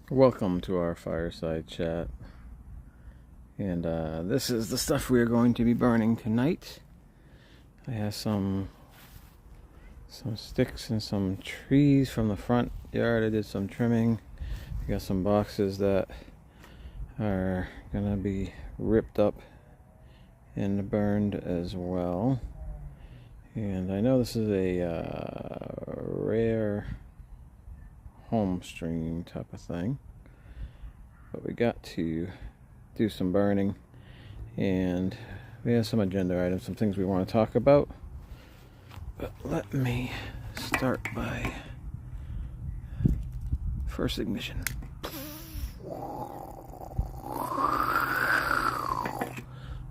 Welcome to our Fireside Chat, and this is the stuff we are going to be burning tonight. I have some sticks and some trees from the front yard. I did some trimming. I got some boxes that are gonna be ripped up and burned as well. And I know this is a rare home stream type of thing, but we got to do some burning, and we have some agenda items, some things we want to talk about. But let me start by first ignition.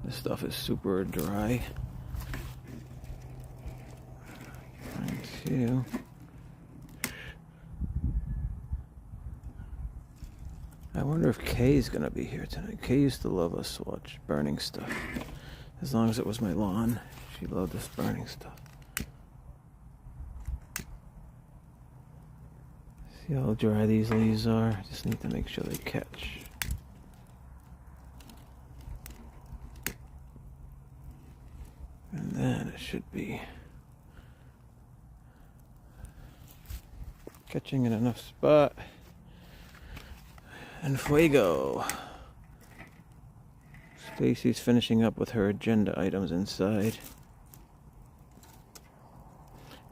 This stuff is super dry. Trying to I wonder if Kay's gonna be here tonight. Kay used to love us to watch burning stuff. As long as it was my lawn, she loved this burning stuff. See how dry these leaves are? I just need to make sure they catch. And then it should be catching in enough spot. And fuego. Stacy's finishing up with her agenda items inside.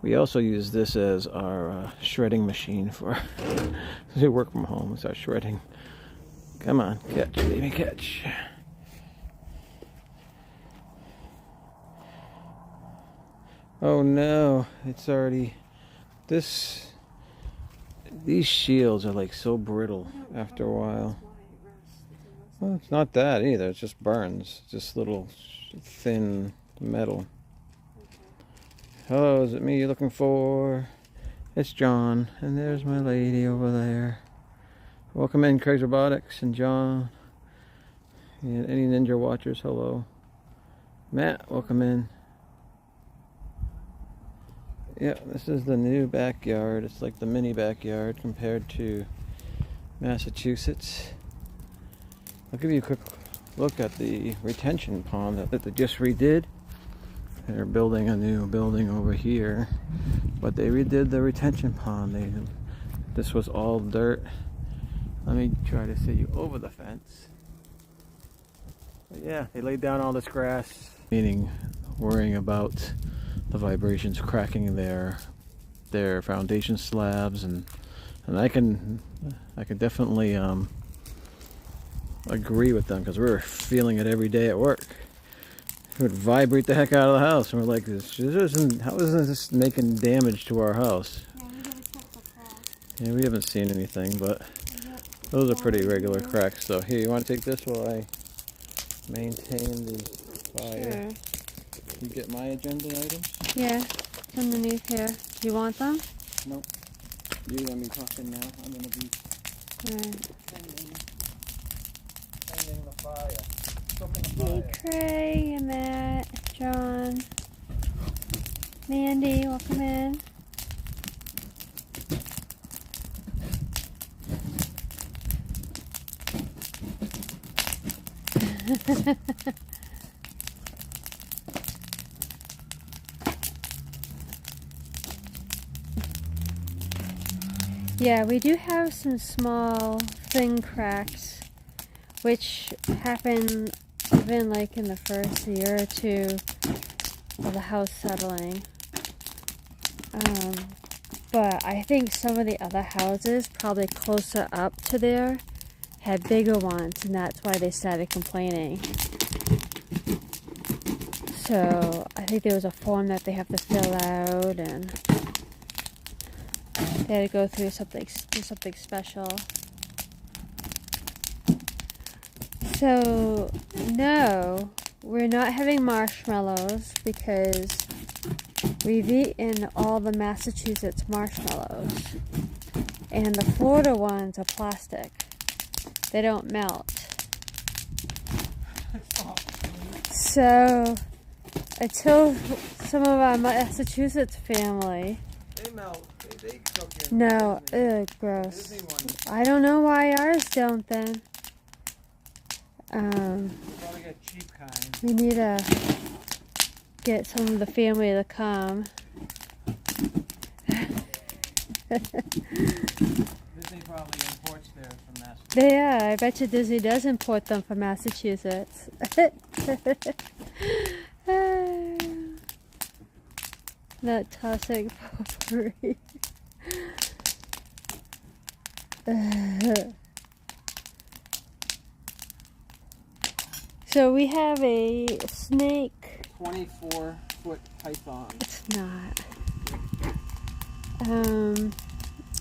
We also use this as our shredding machine for we work from home. It's our shredding. Come on, catch, baby, catch. Oh no, it's already these shields are like so brittle after a while. Well, it's not that either. It just burns. Just little thin metal. Hello, is it me you're looking for? It's John, and there's my lady over there. Welcome in, Craig's Robotics and John. And any Ninja watchers, hello. Matt, welcome in. Yeah, this is the new backyard. It's like the mini backyard compared to Massachusetts. I'll give you a quick look at the retention pond that they just redid. They're building a new building over here, but they redid the retention pond. This was all dirt. Let me try to see you over the fence. But yeah, they laid down all this grass, meaning worrying about the vibrations cracking their foundation slabs, and I can definitely agree with them, because we're feeling it every day at work. It would vibrate the heck out of the house, and we're like, how isn't this making damage to our house? Yeah, we gotta check the cracks. Yeah, we haven't seen anything, but those are pretty regular cracks. So here, you want to take this while I maintain the fire? Sure. You get my agenda items? Yeah, it's underneath here. Do you want them? Nope. You want me talking now? I'm going to be Alright. tending the fire. Stoking the Hey, fire. Craig and Matt, John, Mandy, welcome in. Yeah, we do have some small thin cracks, which happen even like in the first year or two of the house settling. But I think some of the other houses, probably closer up to there, had bigger ones, and that's why they started complaining. So I think there was a form that they have to fill out, and they had to go through something special. So no, we're not having marshmallows because we've eaten all the Massachusetts marshmallows, and the Florida ones are plastic. They don't melt. So until some of our Massachusetts family Hey, melt. They cook in No, Disney. ugh, gross. Disney one. I don't know why ours don't then. Probably got cheap kind. We need to get some of the family to come. Disney probably imports theirs from Massachusetts. Yeah, I bet you Disney does import them from Massachusetts. Not toxic potpourri. So we have a snake. 24-foot python. It's not.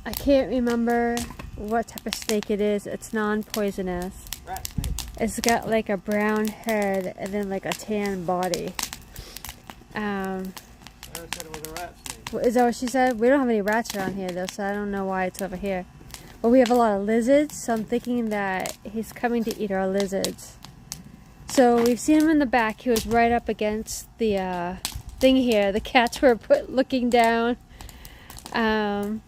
I can't remember what type of snake it is. It's non-poisonous. Rat snake. It's got like a brown head and then like a tan body. I said it was a rat snake. Is that what she said? We don't have any rats around here though, so I don't know why it's over here. But we have a lot of lizards, so I'm thinking that he's coming to eat our lizards. So we've seen him in the back. He was right up against the thing here. The cats were looking down. And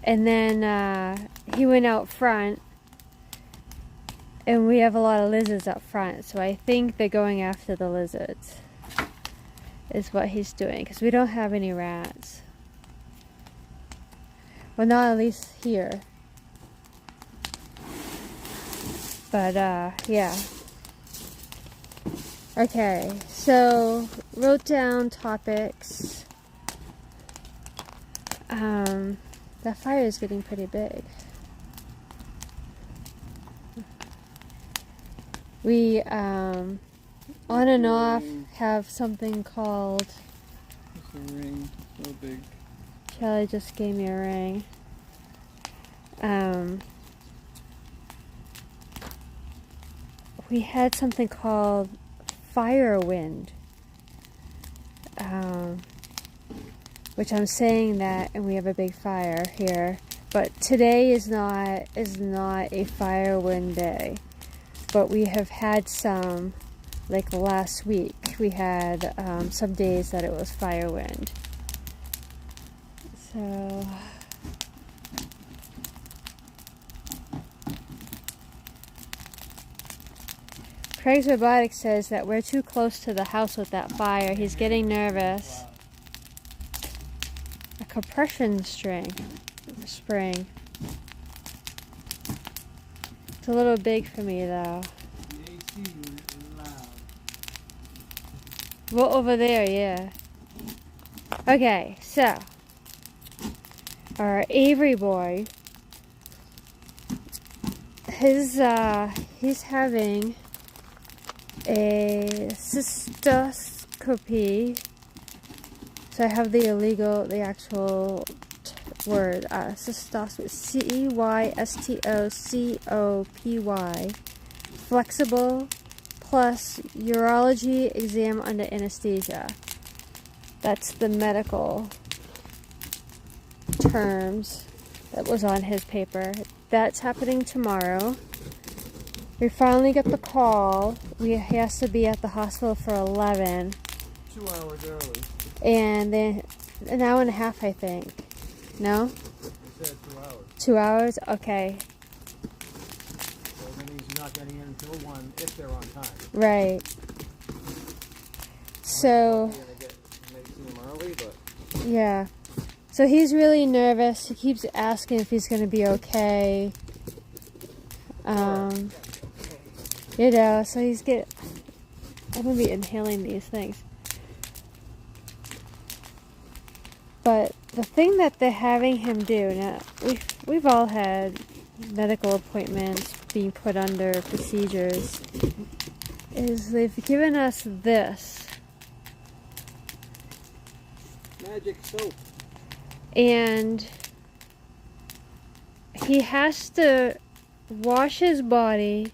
then he went out front. And we have a lot of lizards up front. So I think they're going after the lizards. Is what he's doing. Because we don't have any rats. Well, not at least here. But, yeah. Okay, so wrote down topics. That fire is getting pretty big. We, on and off, have something called... It's a ring so big. Charlie just gave me a ring. We had something called fire wind, which I'm saying that, and we have a big fire here. But today is not a fire wind day. But we have had some, like last week, we had some days that it was fire wind. So. Craig's Robotics says that we're too close to the house with that fire. He's getting nervous. A compression spring. It's a little big for me though. The AC unit is loud. Well, over there, yeah. Okay, so our Avery boy, he's having a cystoscopy. So I have the actual word, cystoscopy, C-E-Y-S-T-O-C-O-P-Y, flexible plus urology exam under anesthesia. That's the medical terms that was on his paper. That's happening tomorrow. We finally got the call. He has to be at the hospital for 11. 2 hours early. And then an hour and a half, I think. No? They said 2 hours. 2 hours? Okay. So that means you're not getting in until 1 if they're on time. Right. So, They see them early, but yeah. So he's really nervous. He keeps asking if he's going to be okay. You know, so I'm going to be inhaling these things. But the thing that they're having him do, now, we've all had medical appointments being put under procedures, is they've given us this. magic soap. And he has to wash his body,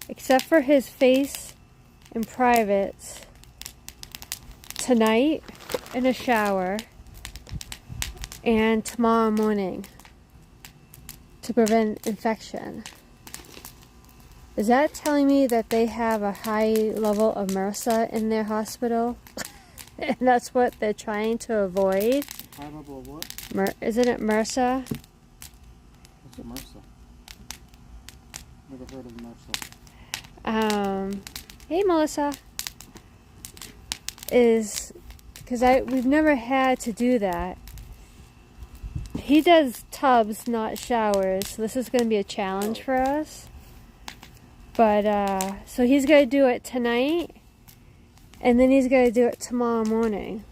except for his face and privates, tonight in a shower and tomorrow morning to prevent infection. Is that telling me that they have a high level of MRSA in their hospital? And that's what they're trying to avoid? High level of what? Isn't it MRSA? What's a MRSA? Never heard of MRSA. Hey Melissa. Is because we've never had to do that. He does tubs, not showers, so this is going to be a challenge for us. But so he's going to do it tonight, and then he's going to do it tomorrow morning.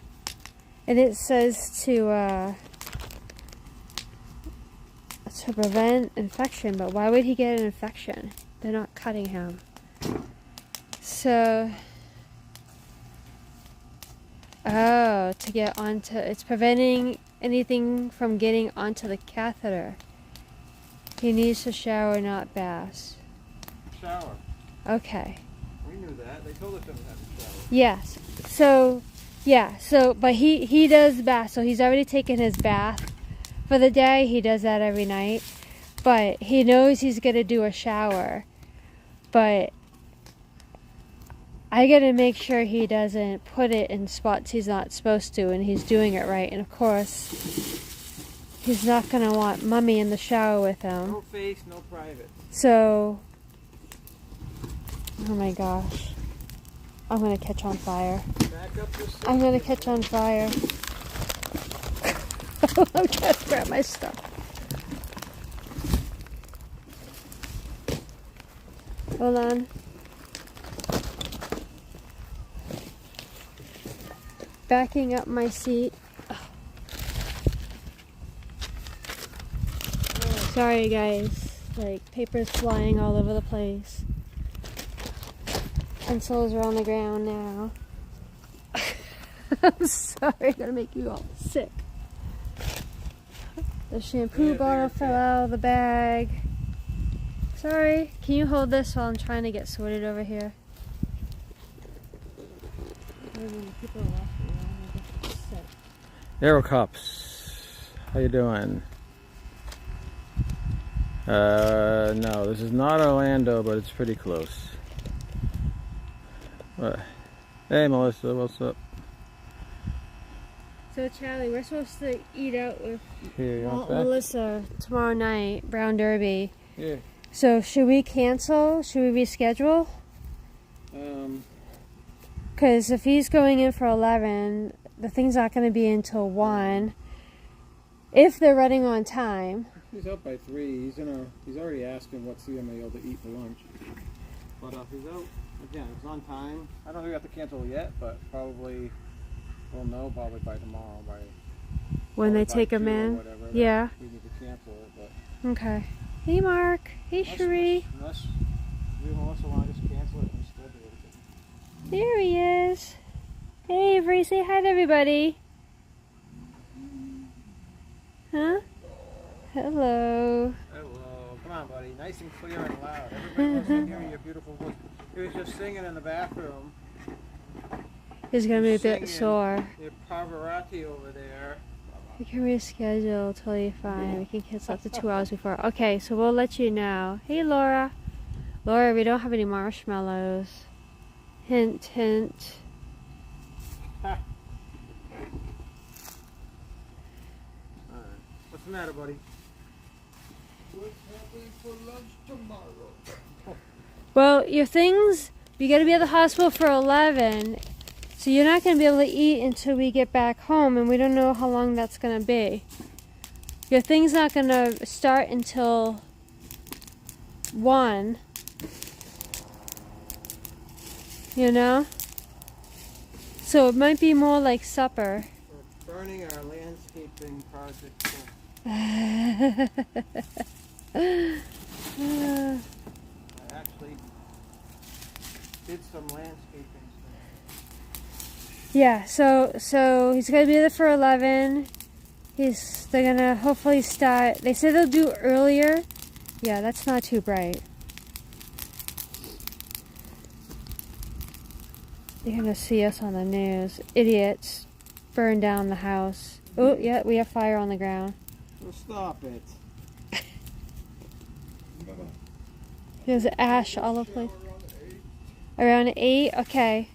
And it says to prevent infection, but why would he get an infection? They're not cutting him. So, to get onto, it's preventing anything from getting onto the catheter. He needs to shower, not bath. Shower. Okay. We knew that. They told us to have a shower. Yes. So, yeah. So, but he does bath. So he's already taken his bath for the day. He does that every night. But he knows he's going to do a shower. But I got to make sure he doesn't put it in spots he's not supposed to, and he's doing it right. And of course, he's not going to want Mummy in the shower with him. No face, no private. So, oh my gosh. I'm going to catch on fire. Back up this I'm going to catch on fire. I'm trying to grab my stuff. Hold on. Backing up my seat. Oh. Sorry guys, like paper's flying all over the place. Pencils are on the ground now. I'm sorry, I'm gonna make you all sick. The shampoo bottle fell out of the bag. Sorry, can you hold this while I'm trying to get sorted over here? People are walking around, I get sick. Aero Cups. How you doing? No, this is not Orlando, but it's pretty close. Hey Melissa, what's up? So Charlie, we're supposed to eat out with Here, you want that? Melissa tomorrow night, Brown Derby. Yeah. So should we cancel? Should we reschedule? Because if he's going in for 11, the thing's not going to be until 1. If they're running on time. He's out by 3. He's already asking what's he gonna be able to eat for lunch. But if he's out, again, it's on time. I don't think we have to cancel yet, but probably we'll know probably by tomorrow When they take him in? Whatever, yeah. We need to cancel it, but Okay. Hey Mark. Hey Cherie. Unless you and Melissa want to just cancel it and schedule it. There he is. Hey Avery, say hi to everybody. Huh? Hello. Hello. Come on, buddy. Nice and clear and loud. Everybody wants to hear your beautiful voice. He was just singing in the bathroom. He's gonna be a bit Singing sore. Your Pavarotti over there. We can reschedule, totally fine. We can cancel up to 2 hours before. Okay, so we'll let you know. Hey Laura. Laura, we don't have any marshmallows. Hint, hint. Alright. What's the matter, buddy? What's happening for lunch tomorrow? Well, your things, you gotta be at the hospital for 11. So you're not going to be able to eat until we get back home, and we don't know how long that's going to be. Your thing's not going to start until 1. You know? So it might be more like supper. We're burning our landscaping project. I actually did some landscaping. Yeah, so he's gonna be there for 11. They're gonna hopefully start. They say they'll do earlier. Yeah, that's not too bright. You're gonna see us on the news. Idiots burn down the house. Oh, yeah, we have fire on the ground. Well, stop it. There's ash all over the place. Around 8? Okay.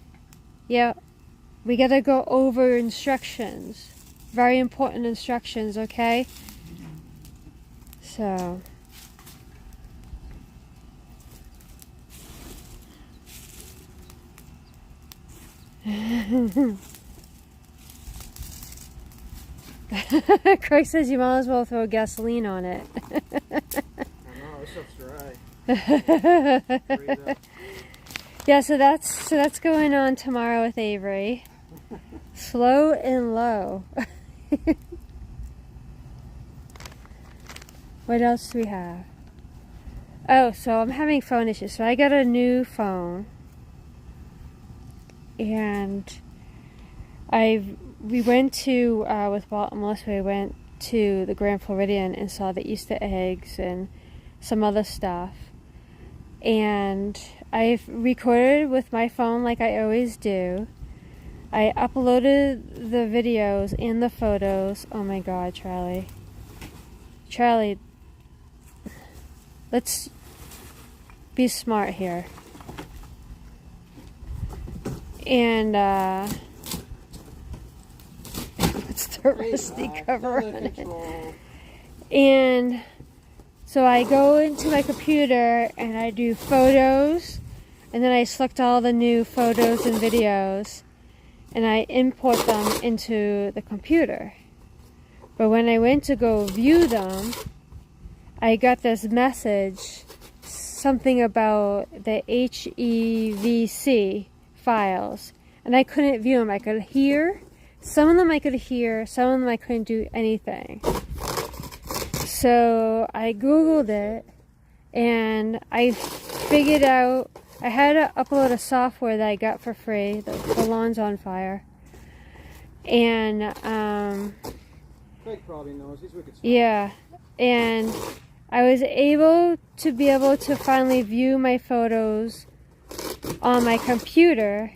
Yeah. We gotta go over instructions. very important instructions, okay? So... Craig says you might as well throw gasoline on it. I know, this stuff's dry. Yeah, so that's going on tomorrow with Avery. Slow and low. What else do we have? Oh, so I'm having phone issues. So I got a new phone. And we went to, with Walt and Melissa, we went to the Grand Floridian and saw the Easter eggs and some other stuff. And I've recorded with my phone like I always do. I uploaded the videos and the photos. Oh my God, Charlie. Charlie, let's be smart here. And, it's the rusty cover on it. And so I go into my computer and I do photos, and then I select all the new photos and videos, and I import them into the computer. But when I went to go view them, I got this message, something about the HEVC files, and I couldn't view them. I could hear some of them, some of them I couldn't do anything. So I googled it and I figured out I had to upload a software that I got for free. The lawn's on fire. And Craig probably knows. He's wicked smart. yeah, and I was able to finally view my photos on my computer.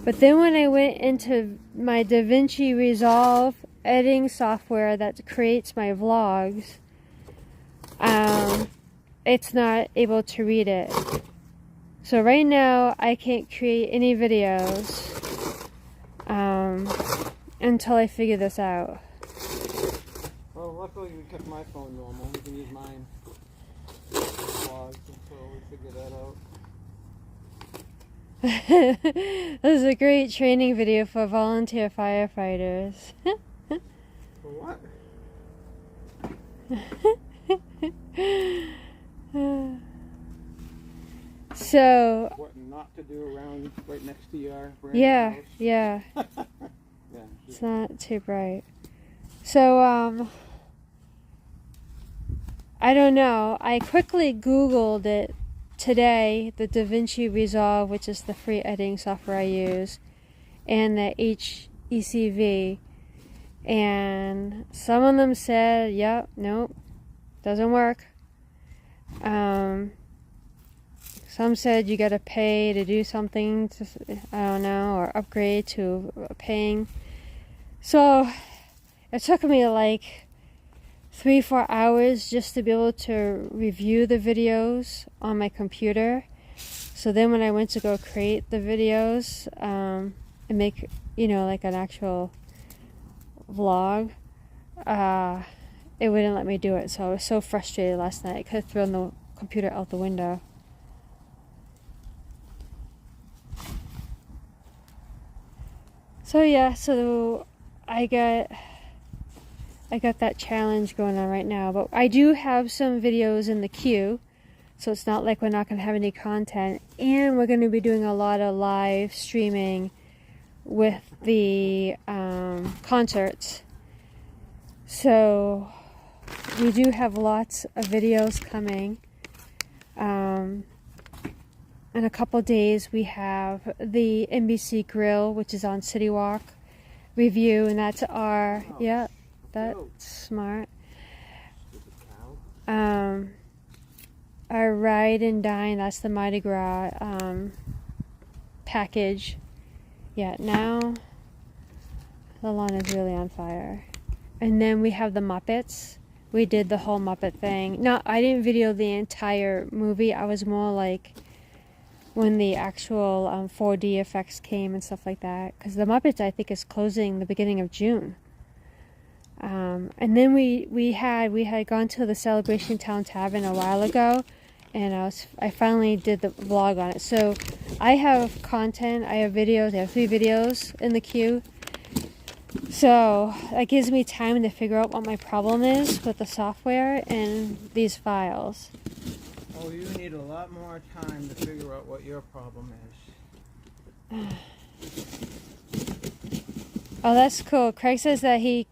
But then when I went into my DaVinci Resolve editing software that creates my vlogs, it's not able to read it. So right now I can't create any videos until I figure this out. Well, luckily we kept my phone normal. We can use mine vlogs until we figure that out. This is a great training video for volunteer firefighters. For what? So What not to do around right next to your brand yeah, house? yeah, Yeah. it's not too bright. So I don't know. I quickly Googled it today, the DaVinci Resolve, which is the free editing software I use, and the HECV, and some of them said, yep, nope, doesn't work. Some said you gotta pay to do something, I don't know, or upgrade to paying. So it took me like 3-4 hours just to be able to review the videos on my computer. So then when I went to go create the videos and make, like an actual vlog, it wouldn't let me do it. So I was so frustrated last night. I could have thrown the computer out the window. So yeah, so I got that challenge going on right now, but I do have some videos in the queue, so it's not like we're not going to have any content, and we're going to be doing a lot of live streaming with the concerts. So we do have lots of videos coming. In a couple days we have the NBC Grill, which is on City Walk, review, and that's our, yeah, that's smart. Our Ride and Dine, that's the Mardi Gras package. Yeah, now the lawn is really on fire. And then we have the Muppets. We did the whole Muppet thing. No, I didn't video the entire movie. I was more like when the actual 4D effects came and stuff like that. Because the Muppets, I think, is closing the beginning of June. And then we had gone to the Celebration Town Tavern a while ago, and I finally did the vlog on it. So I have content, I have videos, I have 3 videos in the queue. So that gives me time to figure out what my problem is with the software and these files. Oh, you need a lot more time to figure out what your problem is. Oh, that's cool. Craig says that he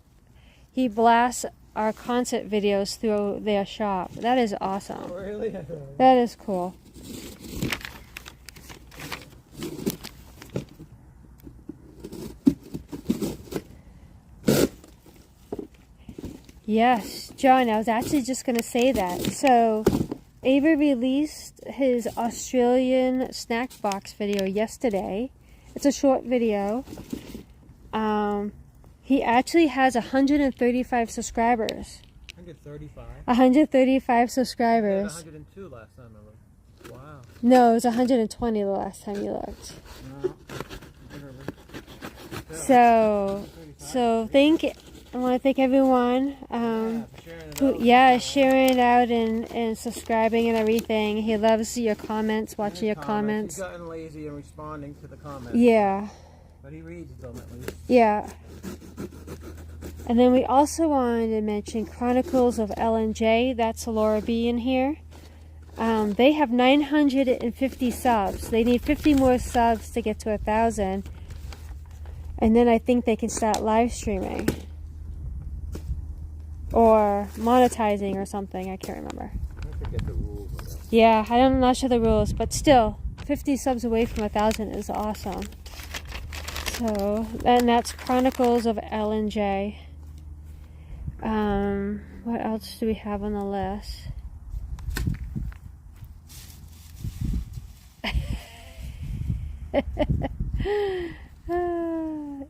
blasts our concert videos through their shop. That is awesome. Oh, really? That is cool. Yes, John, I was actually just going to say that. So, Ava released his Australian snack box video yesterday. It's a short video. He actually has 135 subscribers. 135? 135 subscribers. 102 last time I looked. Wow. No, it was 120 the last time you looked. No, So I want to thank everyone sharing it out and subscribing and everything. He loves your comments, watching your comments. He's gotten lazy in responding to the comments. Yeah. But he reads them at least. Yeah. And then we also wanted to mention Chronicles of L&J. That's Laura B in here. They have 950 subs. They need 50 more subs to get to 1,000. And then I think they can start live streaming. Or monetizing or something. I can't remember. I forget the rules of that. Yeah, I'm not sure the rules. But still, 50 subs away from 1,000 is awesome. So, and that's Chronicles of L&J. What else do we have on the list?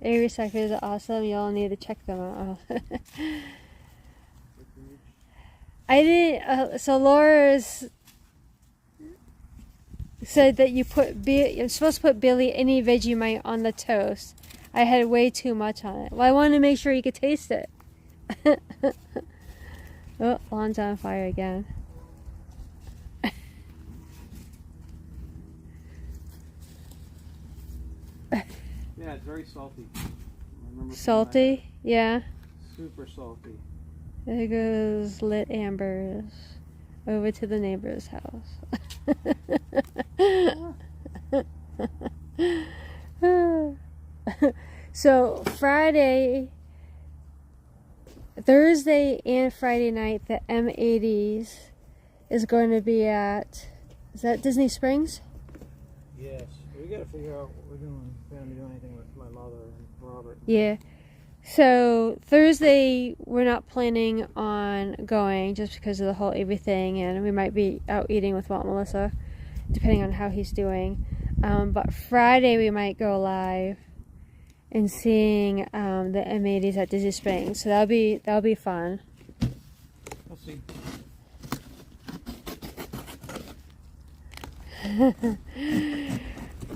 Aries Cyphers are awesome. Y'all need to check them out. I didn't. So Laura's said that you're supposed to put Billy any Vegemite on the toast. I had way too much on it. Well, I wanted to make sure you could taste it. Oh, lawn's on fire again. Yeah, it's very salty. Salty? Yeah. Super salty. There goes lit ambers over to the neighbor's house. So Thursday and Friday night, the M80s is going to be at, is that Disney Springs? Yes. We got to figure out what we're doing. If we're going to be doing anything with my mother and Robert. Yeah. So Thursday, we're not planning on going just because of the whole everything, and we might be out eating with Walt Melissa, depending on how he's doing. But Friday, we might go live and seeing the M80s at Disney Springs. So that'll be fun. We'll see.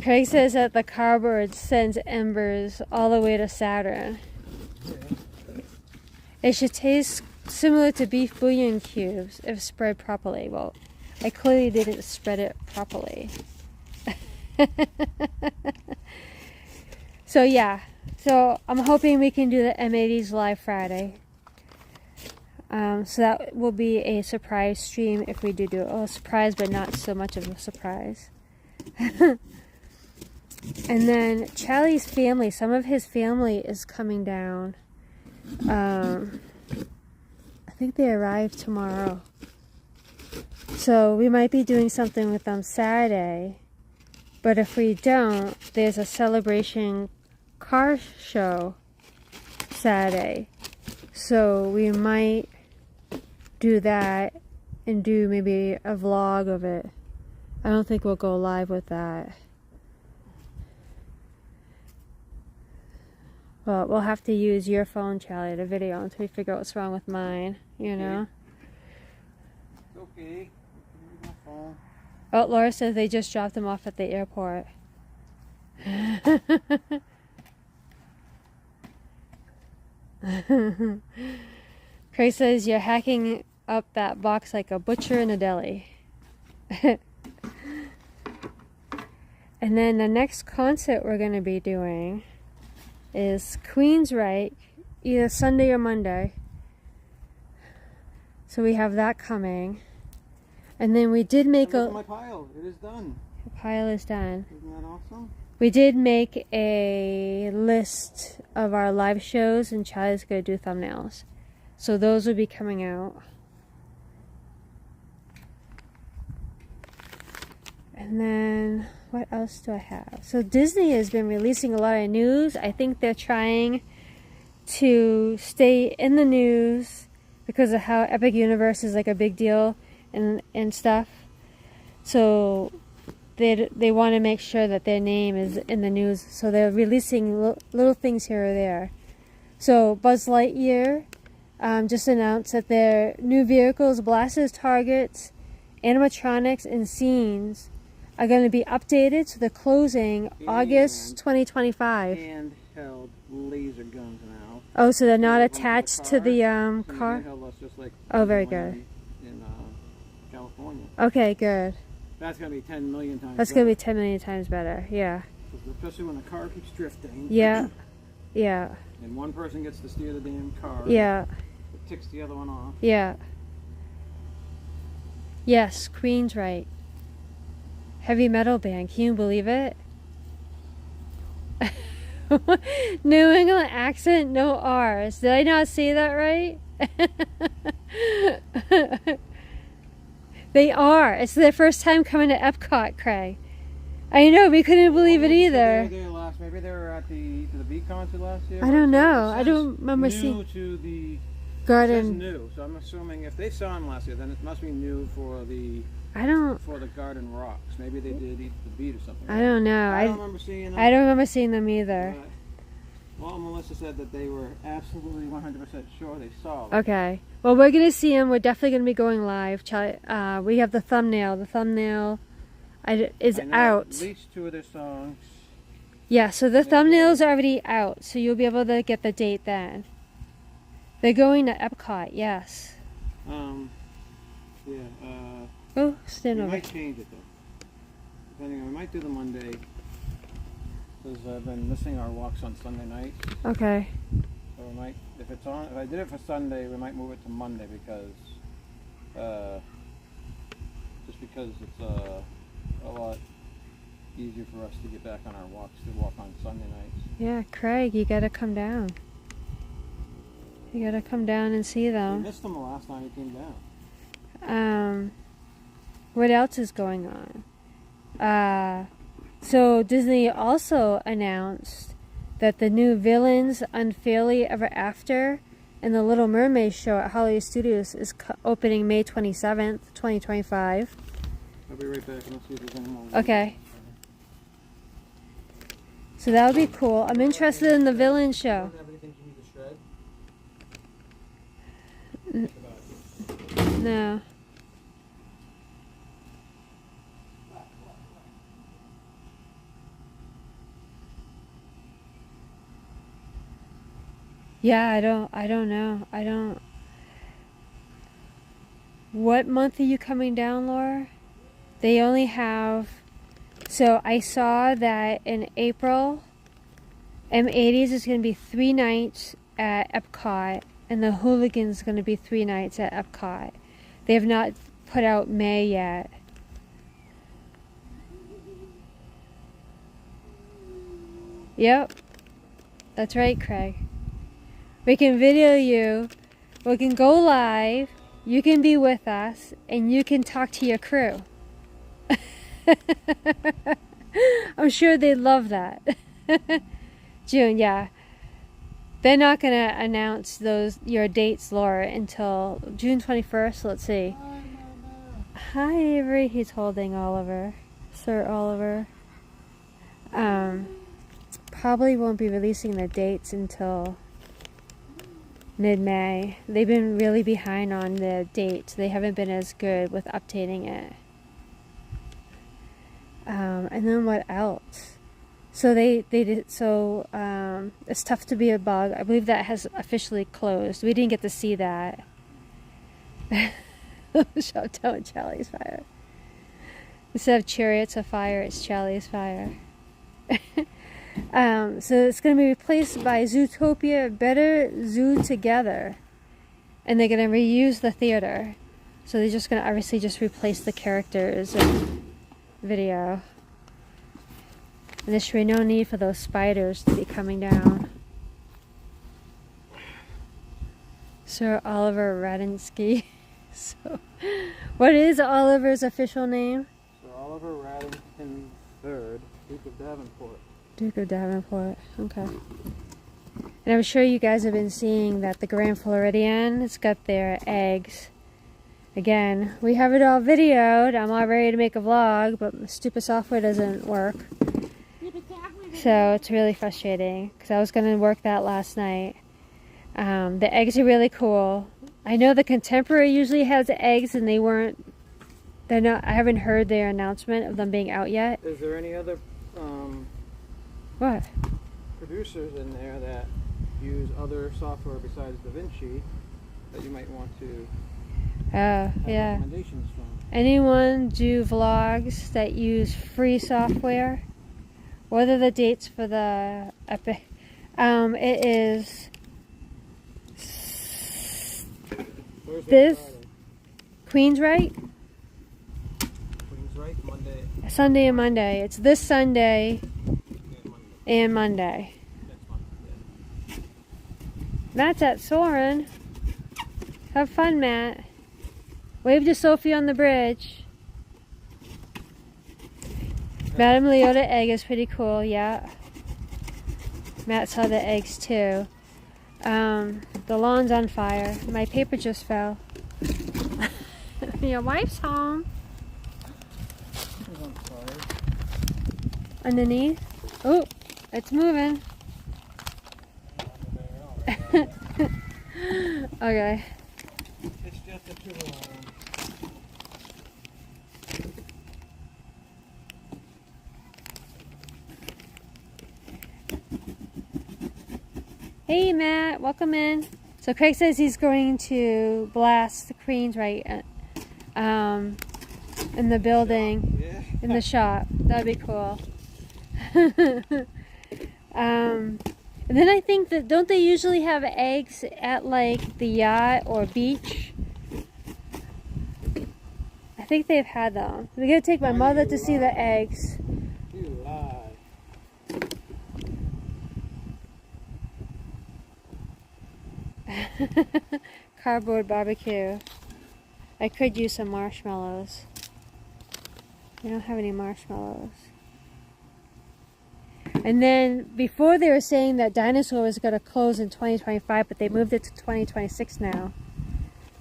Craig says that the cardboard sends embers all the way to Saturn. It should taste similar to beef bouillon cubes if spread properly. Well, I clearly didn't spread it properly. So yeah, so I'm hoping we can do the M80s live Friday. So that will be a surprise stream if we do it. Oh, a surprise, but not so much of a surprise. And then Charlie's family, some of his family is coming down. I think they arrive tomorrow. So we might be doing something with them Saturday. But if we don't, there's a celebration car show Saturday. So we might do that and do maybe a vlog of it. I don't think we'll go live with that. Well, we'll have to use your phone, Charlie, to video until we figure out what's wrong with mine, you know? It's okay. My phone. Oh, Laura says they just dropped him off at the airport. Craig says you're hacking up that box like a butcher in a deli. And then the next concert we're going to be doing is Queensryche, either Sunday or Monday. So we have that coming. And then we did make look at my pile. It is done. The pile is done. Isn't that awesome? We did make a list of our live shows, and Chad's going to do thumbnails. So those will be coming out. And then, what else do I have? So Disney has been releasing a lot of news. I think they're trying to stay in the news because of how Epic Universe is like a big deal and stuff. So they want to make sure that their name is in the news. So they're releasing little things here or there. So Buzz Lightyear just announced that their new vehicles, blasters, targets, animatronics, and scenes are going to be updated. So they're closing August 2025. Handheld laser guns now. Oh, so they're not attached to the car? Just like oh, very good. In California. Okay, good. That's going to be 10 million times That's going to be 10 million times better, yeah. Especially when the car keeps drifting. Yeah, yeah. And one person gets to steer the damn car. Yeah. It ticks the other one off. Yeah. Yes, Queensryche. Heavy metal band, can you believe it? New England accent, no R's. Did I not say that right? They are. It's their first time coming to Epcot, Craig. I know, we couldn't believe it either. Maybe they were at the Beat concert last year. I don't know. I don't remember seeing. New to the garden. It says new, so I'm assuming if they saw him last year, then it must be new for the. For the Garden Rocks. Maybe they did Eat the Beat or something. I don't know. I don't remember seeing them. I don't remember seeing them either. Well, Melissa said that they were absolutely 100% sure they saw them. Okay. Well, we're going to see them. We're definitely going to be going live. We have the thumbnail. The thumbnail is out. At least 2 of their songs. Yeah, so the thumbnail's already out. So you'll be able to get the date then. They're going to Epcot, yes. Yeah, oh, stand over. We might change it though. Depending on, we might do the Monday. Because I've been missing our walks on Sunday nights. Okay. So we might, if I did it for Sunday, we might move it to Monday because, just because it's a lot easier for us to get back on our walks to walk on Sunday nights. Yeah, Craig, you gotta come down. You gotta come down and see them. We missed them the last time we came down. What else is going on? So Disney also announced that the new Villains Unfairly Ever After and the Little Mermaid show at Hollywood Studios is opening May 27th, 2025. I'll be right back and let's see if there's any more. Okay. So that would be cool. I'm interested in the villain show. No. Yeah, I don't know. What month are you coming down, Laura? They only have, so I saw that in April, M80s is going to be 3 nights at Epcot, and the Hooligans is going to be 3 nights at Epcot. They have not put out May yet. Yep, that's right, Craig. We can video you, we can go live, you can be with us, and you can talk to your crew. I'm sure they'd love that. June, yeah. They're not going to announce your dates, Laura, until June 21st. Let's see. Hi, Avery. He's holding Oliver. Sir Oliver. Probably won't be releasing the dates until mid-May. They've been really behind on the dates. They haven't been as good with updating it. And then what else? So they did, so it's tough to be a bug. I believe that has officially closed. We didn't get to see that. Shout out Charlie's Fire. Instead of Chariots of Fire, it's Charlie's Fire. So it's going to be replaced by Zootopia Better Zoo Together. And they're going to reuse the theater. So they're just going to obviously just replace the characters and video. And there should be no need for those spiders to be coming down. Sir Oliver Radinsky. So, what is Oliver's official name? Sir Oliver Radington III, Duke of Davenport. Duke of Davenport, okay. And I'm sure you guys have been seeing that the Grand Floridian has got their eggs. Again, we have it all videoed. I'm all ready to make a vlog, but my stupid software doesn't work. So it's really frustrating because I was going to work that last night. The eggs are really cool. I know the Contemporary usually has eggs and they're not, I haven't heard their announcement of them being out yet. Is there any other What? producers in there that use other software besides DaVinci that you might want to have Yeah. recommendations from? Anyone do vlogs that use free software? What are the dates for the Epic? It is Thursday, this Friday. Queensryche, Queensryche, Monday, Sunday and Monday. It's this Sunday and Monday. and Monday. Next month, yeah. Matt's at Soren. Have fun, Matt. Wave to Sophie on the bridge. Madame Leota egg is pretty cool, yeah. Matt saw the eggs too. The lawn's on fire. My paper just fell. Your wife's home. It's on fire. Underneath. Oh, it's moving. Okay. It's just a two-alarm. Hey Matt, welcome in. So Craig says he's going to blast the Queens right in the building, Yeah. in the shop. That'd be cool. And then I think that, don't they usually have eggs at like the yacht or beach? I think they've had them. We're gonna take my mother to see the eggs. You lie. Cardboard barbecue. I could use some marshmallows. We don't have any marshmallows. And then before they were saying that Dinosaur was going to close in 2025, but they moved it to 2026 now.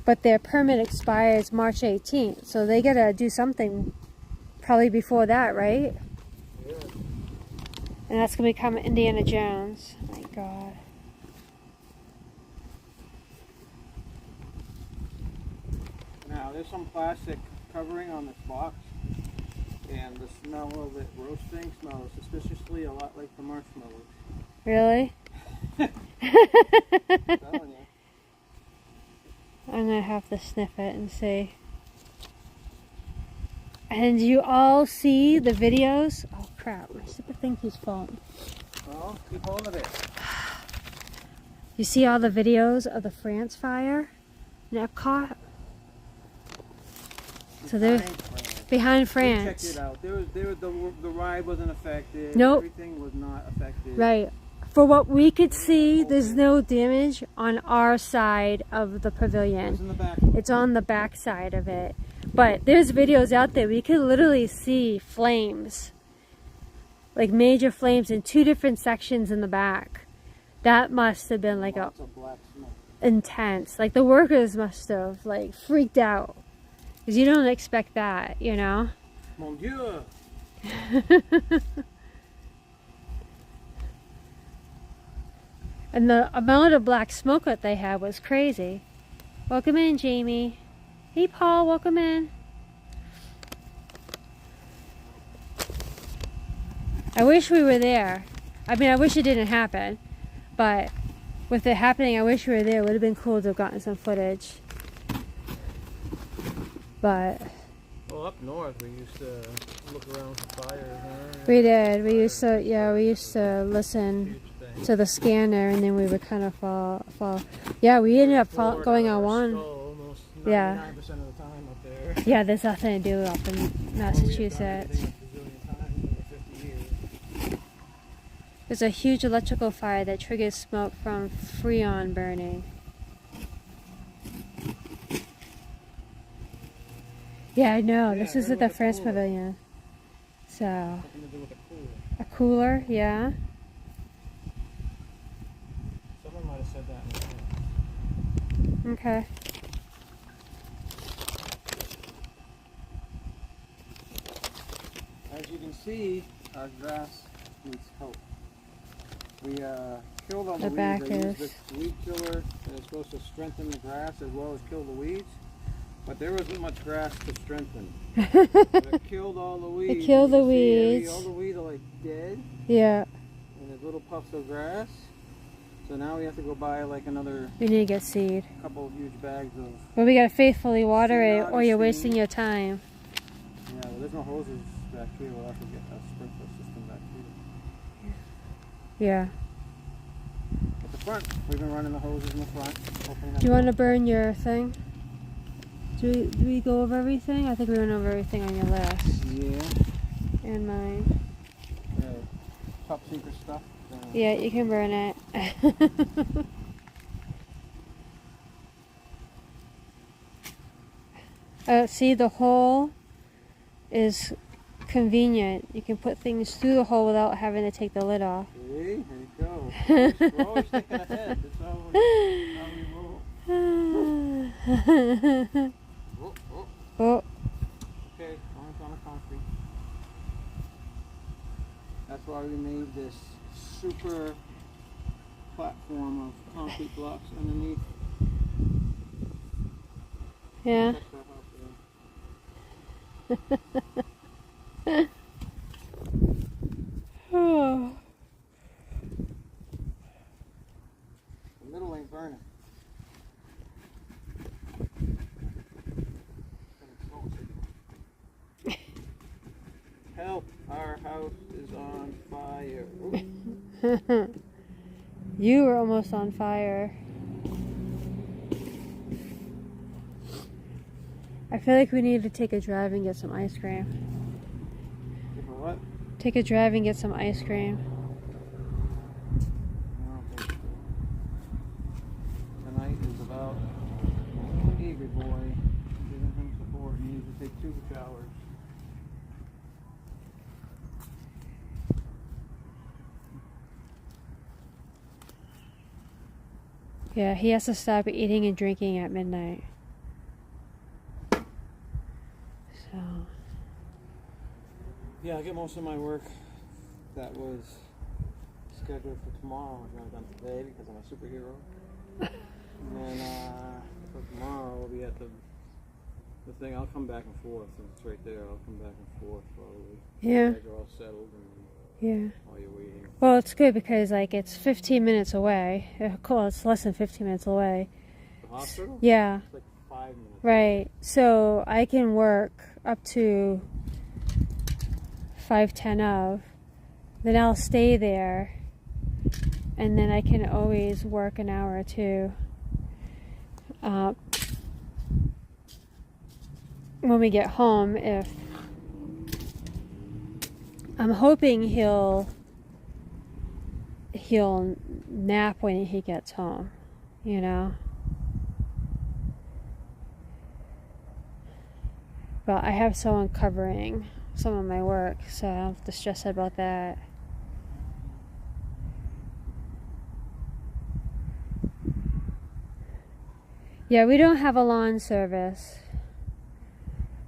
But their permit expires March 18th, so they got to do something probably before that, right? Yeah. And that's going to become Indiana Jones. My God. Now, there's some plastic covering on this box, and the smell of it roasting smells suspiciously a lot like the marshmallows. Really? I'm telling you. I'm going to have to sniff it and see. And you all see the videos? Oh crap, my stupid thing keeps falling. Well, keep hold of it. You see all the videos of the France fire in Epcot? So they're behind France. We checked it out. The ride wasn't affected. Nope. Everything was not affected. Right. For what we could see, there's no damage on our side of the It's pavilion. in the back. It's on the back side of it. But there's videos out there we could literally see flames. Like major flames in two different sections in the back. That must have been like Lots of black smoke. intense. Like the workers must have like freaked out. Because you don't expect that, you know? Mon Dieu! And the amount of black smoke that they had was crazy. Welcome in, Jamie. Hey, Paul, welcome in. I wish we were there. I mean, I wish it didn't happen, but with it happening, I wish we were there. It would have been cool to have gotten some footage. But well, up north we used to look around for fires. We did. We used to, we used to listen to the scanner, and then we would kind of fall. Yeah, we ended up going on one. Almost 99% Yeah. of the time up there. Yeah, there's nothing to do up in Massachusetts. There's a huge electrical fire that triggers smoke from Freon burning. Yeah, I know. Yeah, this is at the France Pavilion. So, Something to do with a cooler. a cooler, yeah. Someone might have said that in the Okay. As you can see, our grass needs help. We killed all the weeds. back I is- used this weed killer that is supposed to strengthen the grass as well as kill the weeds. But there wasn't much grass to strengthen. It killed all the weeds. It killed the You see, weeds. all the weeds are like dead. Yeah. And there's little puffs of grass. So now we have to go buy like another We need to get seed. couple of huge bags of. But we gotta faithfully water Seed it, or you're harvesting. wasting your time. Yeah, well, there's no hoses back here. We'll have to get a sprinkler system back here. Yeah. At the front, we've been running the hoses in the front. Do you want to burn your thing? Do we go over everything? I think we went over everything on your list. Yeah. And mine. Top secret stuff. Yeah, you can burn it. See, the hole is convenient. You can put things through the hole without having to take the lid off. See, there you go. We're always thinking ahead. That's how we roll. Oh, Okay, orange on the concrete. That's why we made this super platform of concrete blocks underneath. yeah. That's our house, Oh. The middle ain't burning. Help! Our house is on fire. You were almost on fire. I feel like we need to take a drive and get some ice cream. For what? Take a drive and get some ice cream. I don't think so. Tonight is about Avery boy giving him support. He needs to take 2 showers. Yeah, he has to stop eating and drinking at midnight. So, Yeah, I get most of my work that was scheduled for tomorrow. I got done today because I'm a superhero. And then for tomorrow we'll be at the thing. I'll come back and forth. Since it's right there, I'll come back and forth probably. yeah, You guys are all settled and yeah. while you're waiting. Well, it's good because like it's 15 minutes away. Cool, it's less than 15 minutes away. The hospital? Yeah, It's like 5 minutes. right. So I can work up to 5:10 of. Then I'll stay there, and then I can always work an hour or two. When we get home, if I'm hoping he'll nap when he gets home, you know. But I have someone covering some of my work, so I don't have to stress about that. Yeah, we don't have a lawn service.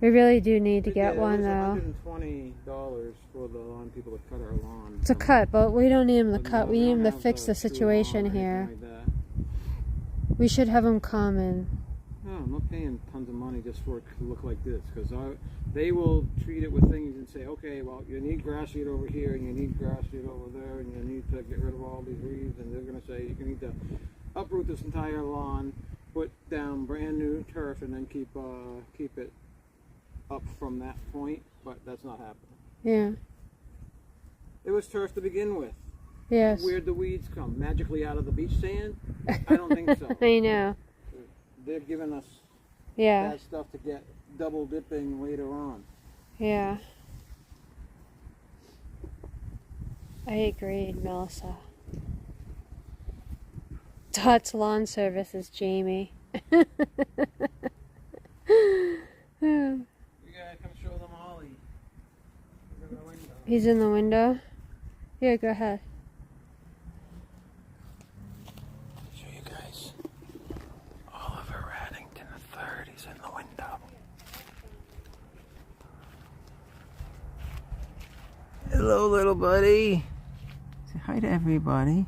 We really do need to get one though. $120 for the lawn people to cut our lawn. To cut, but we don't need him to But cut. no, We need don't him to have fix the true situation lawn or here. anything like that. We should have him come and. No, I'm not paying tons of money just for it to look like this, because they will treat it with things and say, okay, well, you need grass seed over here, and you need grass seed over there, and you need to get rid of all these weeds, and they're going to say you need to uproot this entire lawn, put down brand new turf, and then keep it up from that point. But that's not happening. Yeah. It was turf to begin with. Yes. Where'd the weeds come? Magically out of the beach sand? I don't think so. I know. They're giving us Yeah. that stuff to get double dipping later on. Yeah. I agreed, Melissa. Dot's lawn service is Jamie. You gotta come show them Ollie. He's in the window. He's in the window? Yeah, go ahead. Show you guys. Oliver Addington III, he's in the window. Hello, little buddy. Say hi to everybody.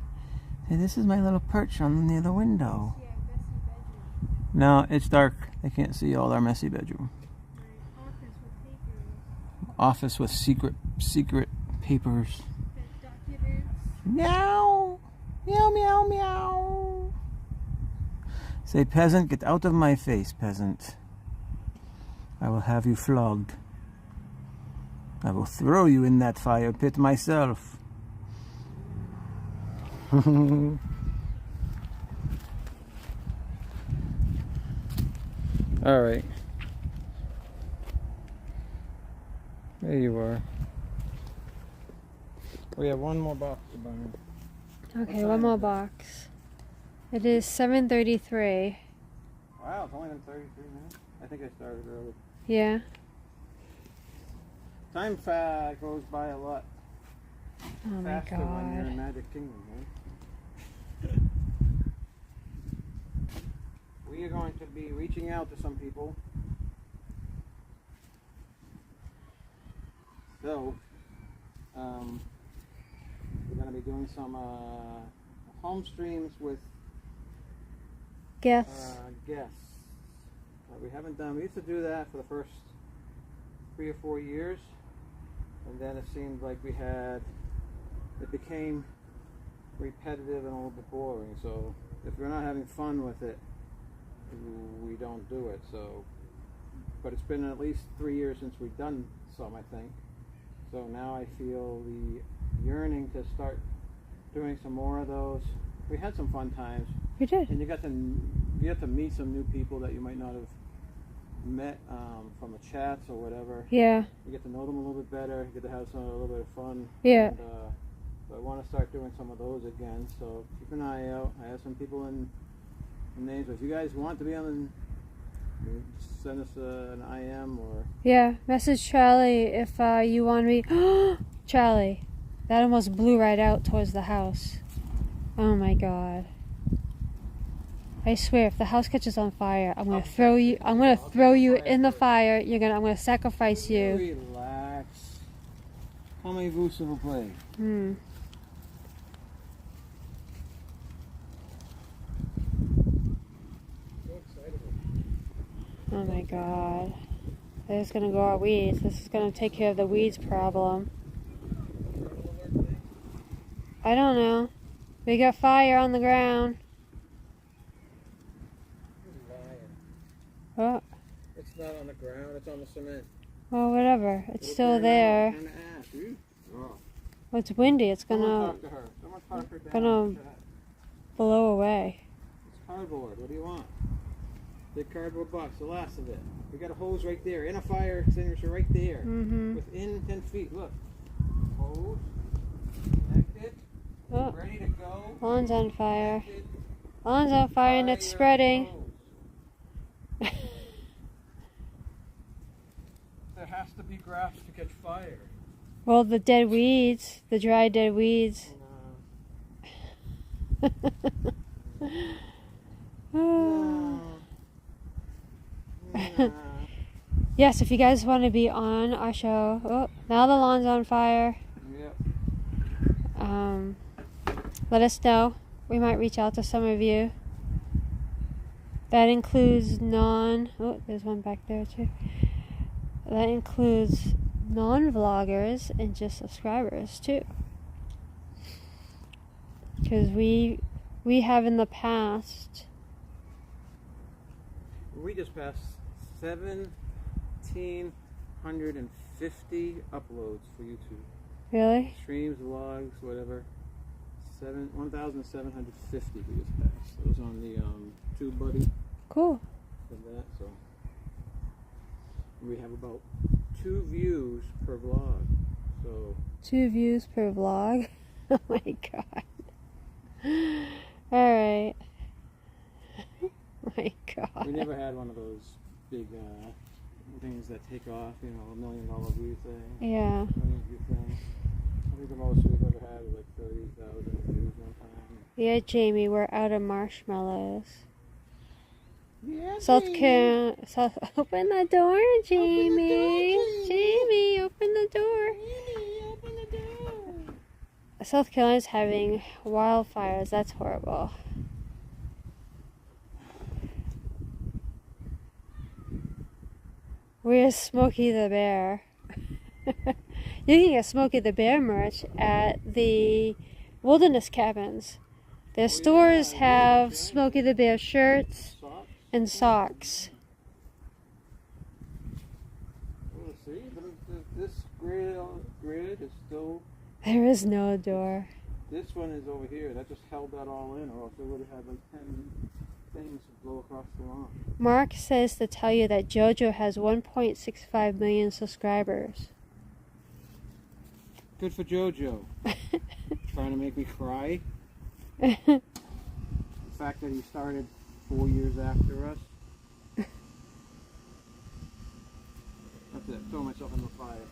Say, this is my little perch on near the window. No, it's dark. They can't see all our messy bedroom. Office with secret papers. Meow. Meow, meow, meow. Say, peasant, get out of my face, peasant. I will have you flogged. I will throw you in that fire pit myself. All right. There you are. We have one more box to burn. Okay, one more box. It is 7:33. Wow, it's only been 33 minutes. I think I started early. Yeah. Time goes by a lot Oh my faster when you're in God. Magic Kingdom, right? We are going to be reaching out to some people. So, we're going to be doing some home streams with Guess. guests. We haven't done. We used to do that for the first 3 or 4 years, and then it seemed like it became repetitive and a little bit boring. So if we're not having fun with it, we don't do it. So, but it's been at least 3 years since we've done some, I think. So now I feel the yearning to start doing some more of those. We had some fun times. We did. And you got to meet some new people that you might not have met from the chats or whatever. Yeah. You get to know them a little bit better. You get to have a little bit of fun. Yeah. And, so I want to start doing some of those again. So keep an eye out. I have some people in names. If you guys want to be on, just send us an IM or. Yeah. Message Charlie if you want to be. Charlie, that almost blew right out towards the house. Oh my God. I swear, if the house catches on fire, I'm gonna throw you. I'm gonna throw you in the fire. I'm gonna sacrifice you. Relax. Calmez-vous, s'il vous plaît. Hmm. Oh my God. This is gonna go our weeds. This is gonna take care of the weeds problem. I don't know. We got fire on the ground. Oh. It's not on the ground, it's on the cement. Well, whatever. It's still there. Well, it's windy. It's gonna blow away. It's cardboard. What do you want? Big cardboard box, the last of it. We got a hose right there, and a fire extinguisher right there. Mm-hmm. Within 10 feet. Look. Hose. Connected. Oh. Ready to go. Lawn's on fire. Connected. Lawn's on fire and it's spreading. There has to be grass to catch fire. Well, the dead weeds, the dry dead weeds. No. Yes, if you guys want to be on our show. Oh, now the lawn's on fire. Yep. Let us know. We might reach out to some of you. That includes oh, there's one back there too. that includes non-vloggers and just subscribers too. Because we have in the past. We just passed 1,750 uploads for YouTube. Really? Streams, vlogs, whatever. 1,750 we just passed. It was on the TubeBuddy. Cool. Did that, so we have about 2 views per vlog. So 2 views per vlog. Oh my god. Alright. Oh my god. we never had one of those big things that take off, you know, $1 million view thing. Yeah. Million view thing. I think the most we've ever had was like 30,000 views one time. Yeah, Jamie, we're out of marshmallows. Yeah, Open the door, Jamie. Jamie, open the door. Open the door. South Carolina's having wildfires. That's horrible. Where's Smokey the Bear? You can get Smokey the Bear merch at the Wilderness Cabins. Their stores have Smokey the Bear shirts and socks. Well, see, this grid is still. There is no door. This one is over here. That just held that all in, or else it would have had like 10 things to blow across the lawn. Mark says to tell you that JoJo has 1.65 million subscribers. Good for JoJo. Trying to make me cry. The fact that he started 4 years after us. That's it. Throw myself in the fire.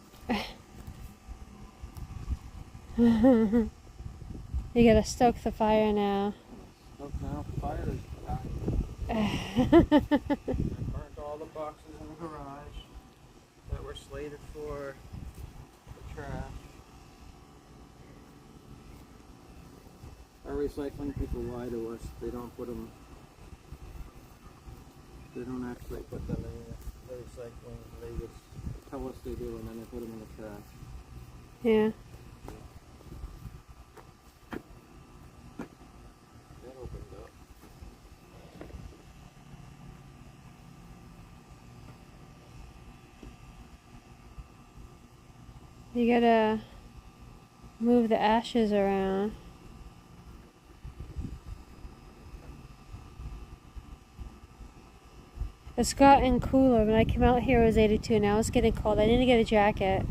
You gotta stoke the fire now. Look now, fire is dying. I burnt all the boxes in the garage that were slated for the trash. Our recycling people lie to us. They don't put them. They don't actually put them in the recycling. They just tell us they do, and then they put them in the trash. Yeah. That opened up. You gotta move the ashes around. It's gotten cooler. When I came out here it was 82. Now it's getting cold. I need to get a jacket.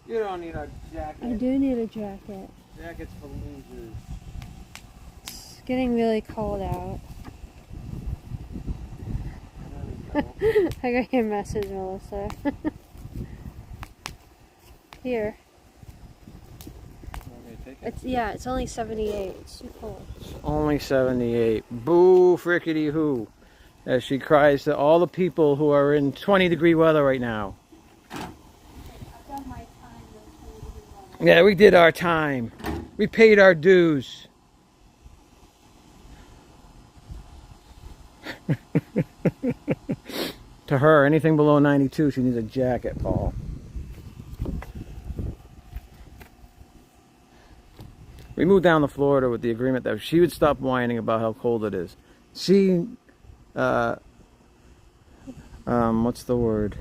You don't need a jacket. I do need a jacket. Jackets for losers. It's getting really cold out. I got your message, Melissa. Here. It's only 78. It's too cold. It's only 78. Boo frickety hoo. As she cries to all the people who are in 20-degree weather right now. I've done my time. Yeah, we did our time. We paid our dues. To her, anything below 92, she needs a jacket, Paul. We moved down to Florida with the agreement that she would stop whining about how cold it is. She, what's the word?